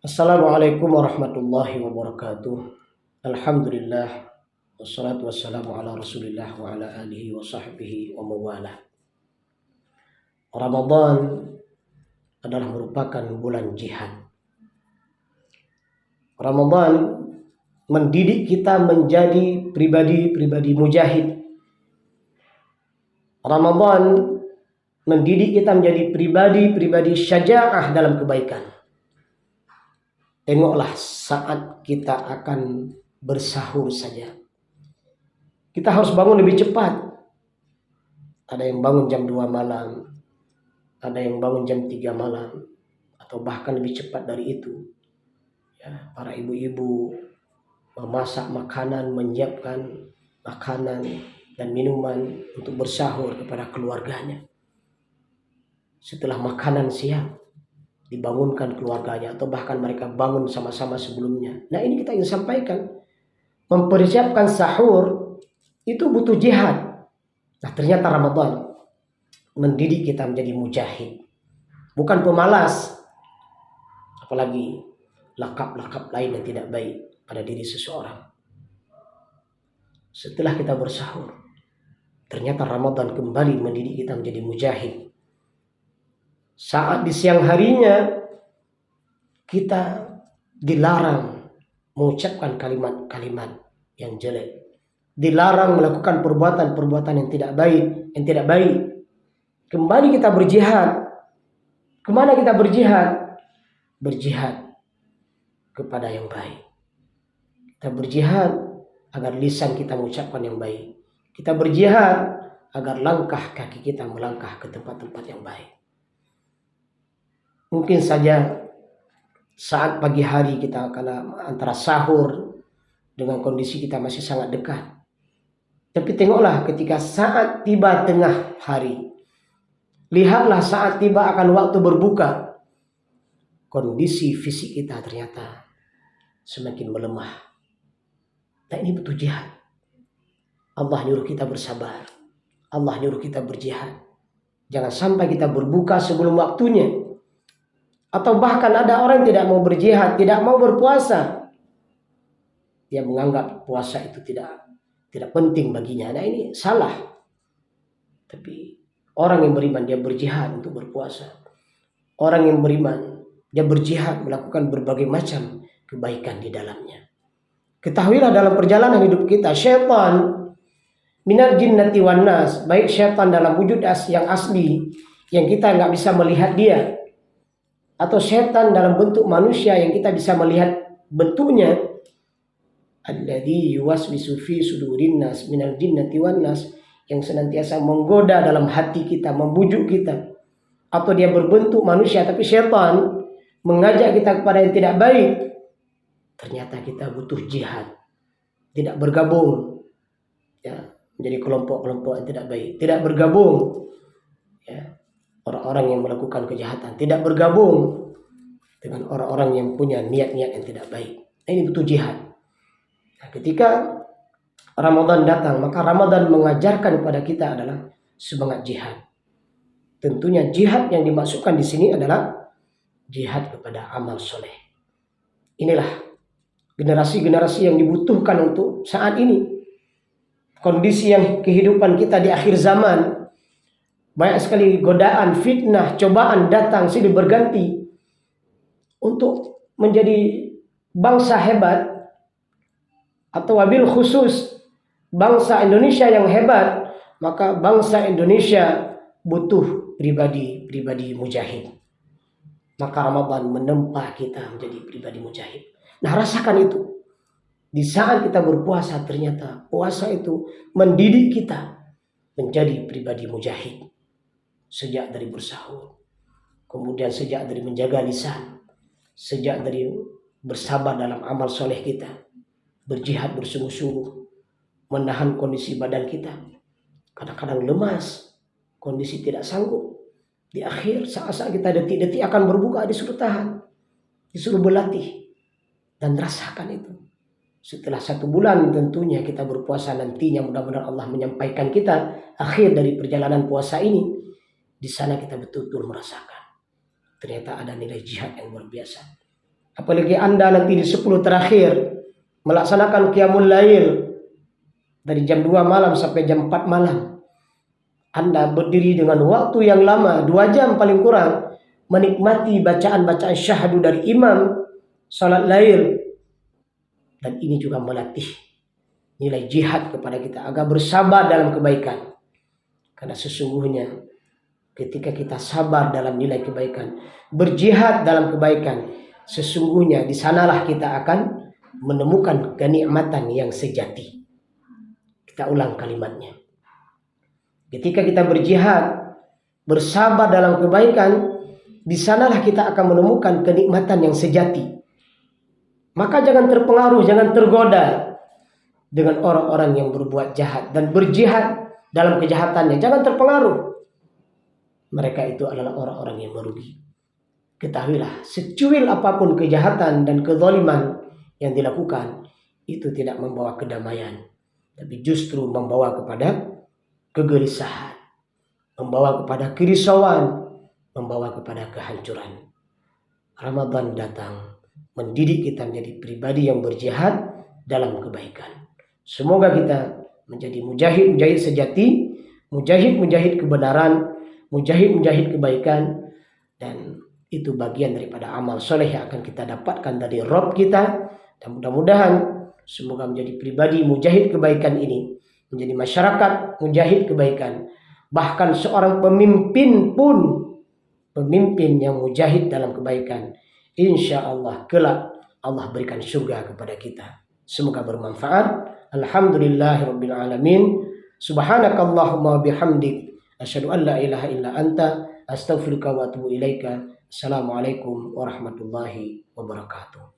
Assalamualaikum warahmatullahi wabarakatuh. Alhamdulillah wassalatu wassalamu ala Rasulillah wa ala alihi wa sahbihi wa mawalah. Ramadan adalah merupakan bulan jihad. Ramadan mendidik kita menjadi pribadi-pribadi mujahid. Ramadan mendidik kita menjadi pribadi-pribadi syaja'ah dalam kebaikan. Tengoklah saat kita akan bersahur saja. Kita harus bangun lebih cepat. Ada yang bangun jam 2 malam, ada yang bangun jam 3 malam, atau bahkan lebih cepat dari itu. Ya, para ibu-ibu memasak makanan, menyiapkan makanan dan minuman untuk bersahur kepada keluarganya. Setelah makanan siap, dibangunkan keluarganya atau bahkan mereka bangun sama-sama sebelumnya. Nah, ini kita ingin sampaikan, mempersiapkan sahur itu butuh jihad. Nah, ternyata Ramadan mendidik kita menjadi mujahid, bukan pemalas, apalagi lakap-lakap lain yang tidak baik pada diri seseorang. Setelah kita bersahur, ternyata Ramadan kembali mendidik kita menjadi mujahid. Saat di siang harinya kita dilarang mengucapkan kalimat-kalimat yang jelek, dilarang melakukan perbuatan-perbuatan yang tidak baik. Kembali kita berjihad. Kemana kita berjihad? Berjihad kepada yang baik. Kita berjihad agar lisan kita mengucapkan yang baik. Kita berjihad agar langkah kaki kita melangkah ke tempat-tempat yang baik. Mungkin saja saat pagi hari kita akan antara sahur dengan kondisi kita masih sangat dekat. Tapi tengoklah ketika saat tiba tengah hari, lihatlah saat tiba akan waktu berbuka, kondisi fisik kita ternyata semakin melemah. Nah, ini butuh jihad. Allah nyuruh kita bersabar, Allah nyuruh kita berjihad. Jangan sampai kita berbuka sebelum waktunya. Atau bahkan ada orang yang tidak mau berjihad, tidak mau berpuasa. Dia menganggap puasa itu tidak penting baginya. Nah, ini salah. Tapi orang yang beriman dia berjihad untuk berpuasa. Orang yang beriman dia berjihad melakukan berbagai macam kebaikan di dalamnya. Ketahuilah dalam perjalanan hidup kita, syaitan minal jinnati wan nas, baik syaitan dalam wujud yang asli yang kita nggak bisa melihat dia, atau setan dalam bentuk manusia yang kita bisa melihat bentuknya, alladzi yuwaswisu fi sudurin nas minal jinnati wan nas, yang senantiasa menggoda dalam hati kita, membujuk kita. Atau dia berbentuk manusia tapi setan mengajak kita kepada yang tidak baik. Ternyata kita butuh jihad, tidak bergabung ya menjadi kelompok-kelompok yang tidak baik, tidak bergabung ya orang-orang yang melakukan kejahatan, tidak bergabung dengan orang-orang yang punya niat-niat yang tidak baik. Ini butuh jihad. Nah, ketika Ramadan datang, maka Ramadan mengajarkan kepada kita adalah semangat jihad. Tentunya jihad yang dimaksudkan di sini adalah jihad kepada amal soleh. Inilah generasi-generasi yang dibutuhkan untuk saat ini. Kondisi yang kehidupan kita di akhir zaman, banyak sekali godaan, fitnah, cobaan datang silih berganti. Untuk menjadi bangsa hebat, atau wabil khusus bangsa Indonesia yang hebat, maka bangsa Indonesia butuh pribadi-pribadi mujahid. Maka Ramadan menempa kita menjadi pribadi mujahid. Nah, rasakan itu. Di saat kita berpuasa, ternyata puasa itu mendidik kita menjadi pribadi mujahid. Sejak dari bersahur, kemudian sejak dari menjaga lisan, sejak dari bersabar dalam amal soleh kita, berjihad bersungguh-sungguh, menahan kondisi badan kita. Kadang-kadang lemas, kondisi tidak sanggup. Di akhir saat-saat kita detik-detik akan berbuka, disuruh tahan, disuruh berlatih, dan rasakan itu. Setelah 1 bulan tentunya kita berpuasa, nantinya mudah-mudahan Allah menyampaikan kita akhir dari perjalanan puasa ini. Di sana kita betul-betul merasakan ternyata ada nilai jihad yang luar biasa. Apalagi Anda nanti di 10 terakhir melaksanakan qiyamul lail dari jam 2 malam sampai jam 4 malam. Anda berdiri dengan waktu yang lama, 2 jam paling kurang, menikmati bacaan-bacaan syahadu dari imam salat lail. Dan ini juga melatih nilai jihad kepada kita agar bersabar dalam kebaikan. Karena sesungguhnya ketika kita sabar dalam nilai kebaikan, berjihad dalam kebaikan, sesungguhnya di sanalah kita akan menemukan kenikmatan yang sejati. Kita ulang kalimatnya. Ketika kita berjihad, bersabar dalam kebaikan, di sanalah kita akan menemukan kenikmatan yang sejati. Maka jangan terpengaruh, jangan tergoda dengan orang-orang yang berbuat jahat dan berjihad dalam kejahatannya. Jangan terpengaruh. Mereka itu adalah orang-orang yang merugi. Ketahuilah, secuil apapun kejahatan dan kezaliman yang dilakukan, itu tidak membawa kedamaian, tapi justru membawa kepada kegelisahan, membawa kepada kerisauan, membawa kepada kehancuran. Ramadan datang mendidik kita menjadi pribadi yang berjihad dalam kebaikan. Semoga kita menjadi mujahid-mujahid sejati, mujahid-mujahid kebenaran, mujahid-mujahid kebaikan, dan itu bagian daripada amal soleh yang akan kita dapatkan dari Rabb kita. Dan mudah-mudahan semoga menjadi pribadi mujahid kebaikan ini, menjadi masyarakat mujahid kebaikan. Bahkan seorang pemimpin pun, pemimpin yang mujahid dalam kebaikan, insya Allah kelak Allah berikan surga kepada kita. Semoga bermanfaat. Alhamdulillahirabbil alamin. Subhanakallahumma bihamdik asyhadu an la ilaha illa anta astaghfiruka wa atubu ilaika. Assalamualaikum warahmatullahi wabarakatuh.